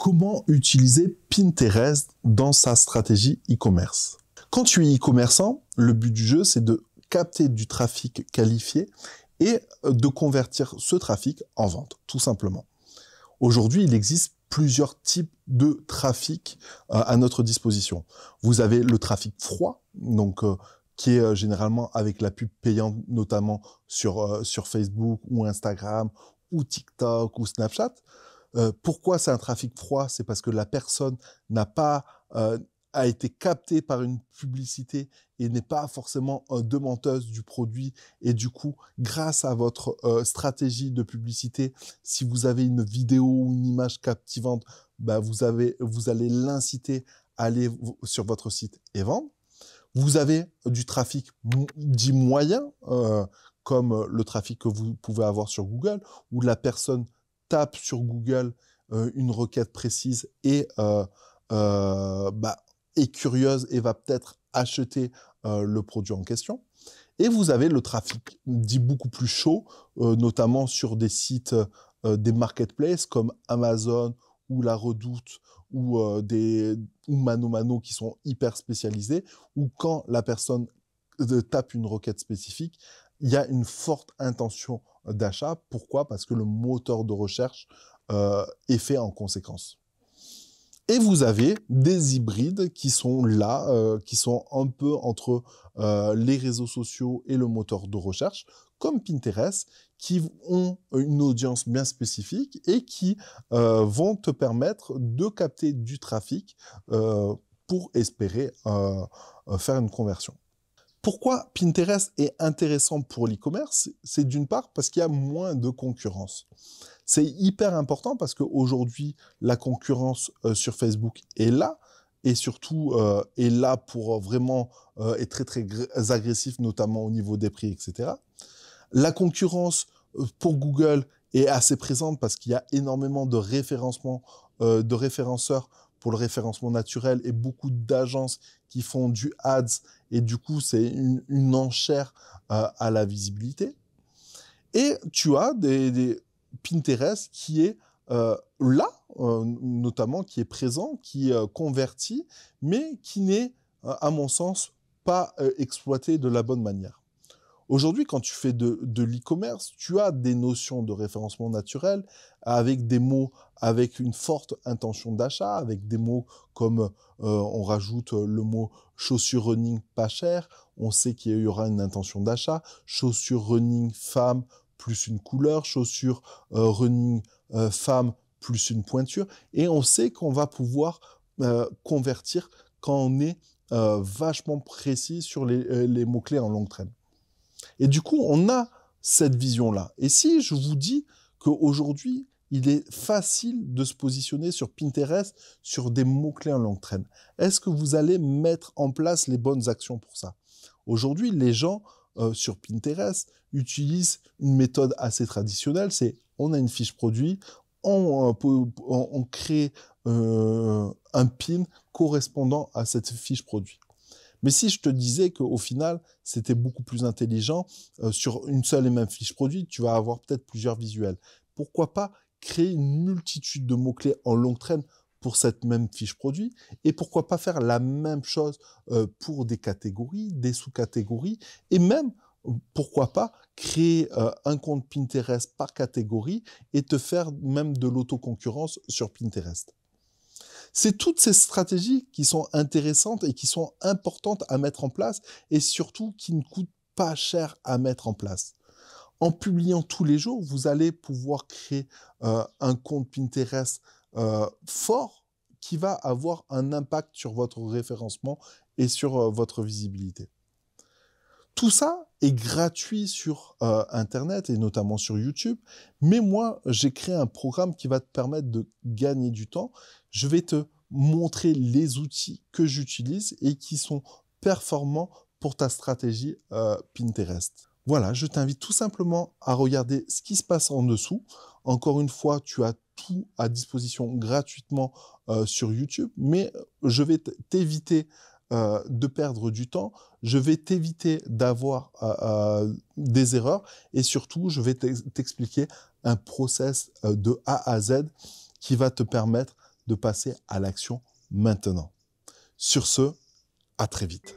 Comment utiliser Pinterest dans sa stratégie e-commerce? Quand tu es e-commerçant, le but du jeu, c'est de capter du trafic qualifié et de convertir ce trafic en vente, tout simplement. Aujourd'hui, il existe plusieurs types de trafic à notre disposition. Vous avez le trafic froid, donc qui est généralement avec la pub payante, notamment sur Facebook ou Instagram ou TikTok ou Snapchat. Pourquoi c'est un trafic froid? C'est parce que la personne n'a pas a été captée par une publicité et n'est pas forcément demandeuse du produit. Et du coup, grâce à votre stratégie de publicité, si vous avez une vidéo ou une image captivante, bah vous allez l'inciter à aller sur votre site et vendre. Vous avez du trafic dit moyen, comme le trafic que vous pouvez avoir sur Google, où la personne tape sur Google une requête précise et est curieuse et va peut-être acheter le produit en question. Et vous avez le trafic dit beaucoup plus chaud, notamment sur des sites, des marketplaces comme Amazon ou La Redoute ou Mano Mano qui sont hyper spécialisés, où quand la personne tape une requête spécifique, il y a une forte intention d'achat. Pourquoi? Parce que le moteur de recherche est fait en conséquence. Et vous avez des hybrides qui sont là, qui sont un peu entre les réseaux sociaux et le moteur de recherche, comme Pinterest, qui ont une audience bien spécifique et qui vont te permettre de capter du trafic pour espérer faire une conversion. Pourquoi Pinterest est intéressant pour l'e-commerce? C'est d'une part parce qu'il y a moins de concurrence. C'est hyper important parce qu'aujourd'hui, la concurrence sur Facebook est là et surtout est là pour vraiment être très très agressif, notamment au niveau des prix, etc. La concurrence pour Google est assez présente parce qu'il y a énormément de référencement, de référenceurs pour le référencement naturel et beaucoup d'agences qui font du ads et du coup c'est une enchère à la visibilité. Et tu as des Pinterest qui est là, notamment qui est présent, qui convertit, mais qui n'est, à mon sens, pas exploité de la bonne manière. Aujourd'hui, quand tu fais de l'e-commerce, tu as des notions de référencement naturel avec des mots avec une forte intention d'achat, avec des mots comme on rajoute le mot chaussures running pas cher, on sait qu'il y aura une intention d'achat, chaussures running femme plus une couleur, chaussures running femme plus une pointure, et on sait qu'on va pouvoir convertir quand on est vachement précis sur les mots-clés en longue traîne. Et du coup, on a cette vision-là. Et si je vous dis qu'aujourd'hui, il est facile de se positionner sur Pinterest sur des mots-clés en longue traîne, est-ce que vous allez mettre en place les bonnes actions pour ça? Aujourd'hui, les gens sur Pinterest utilisent une méthode assez traditionnelle, c'est on a une fiche produit, on crée un pin correspondant à cette fiche produit. Mais si je te disais qu'au final, c'était beaucoup plus intelligent, sur une seule et même fiche produit, tu vas avoir peut-être plusieurs visuels. Pourquoi pas créer une multitude de mots-clés en longue traîne pour cette même fiche produit? Et pourquoi pas faire la même chose pour des catégories, des sous-catégories, et même, pourquoi pas créer un compte Pinterest par catégorie et te faire même de l'autoconcurrence sur Pinterest? C'est toutes ces stratégies qui sont intéressantes et qui sont importantes à mettre en place et surtout qui ne coûtent pas cher à mettre en place. En publiant tous les jours, vous allez pouvoir créer un compte Pinterest fort qui va avoir un impact sur votre référencement et sur votre visibilité. Tout ça est gratuit sur Internet et notamment sur YouTube, mais moi, j'ai créé un programme qui va te permettre de gagner du temps. Je vais te montrer les outils que j'utilise et qui sont performants pour ta stratégie Pinterest. Voilà, je t'invite tout simplement à regarder ce qui se passe en dessous. Encore une fois, tu as tout à disposition gratuitement sur YouTube, mais je vais t'éviter de perdre du temps, je vais t'éviter d'avoir des erreurs et surtout, je vais t'expliquer un process de A à Z qui va te permettre de passer à l'action maintenant. Sur ce, à très vite.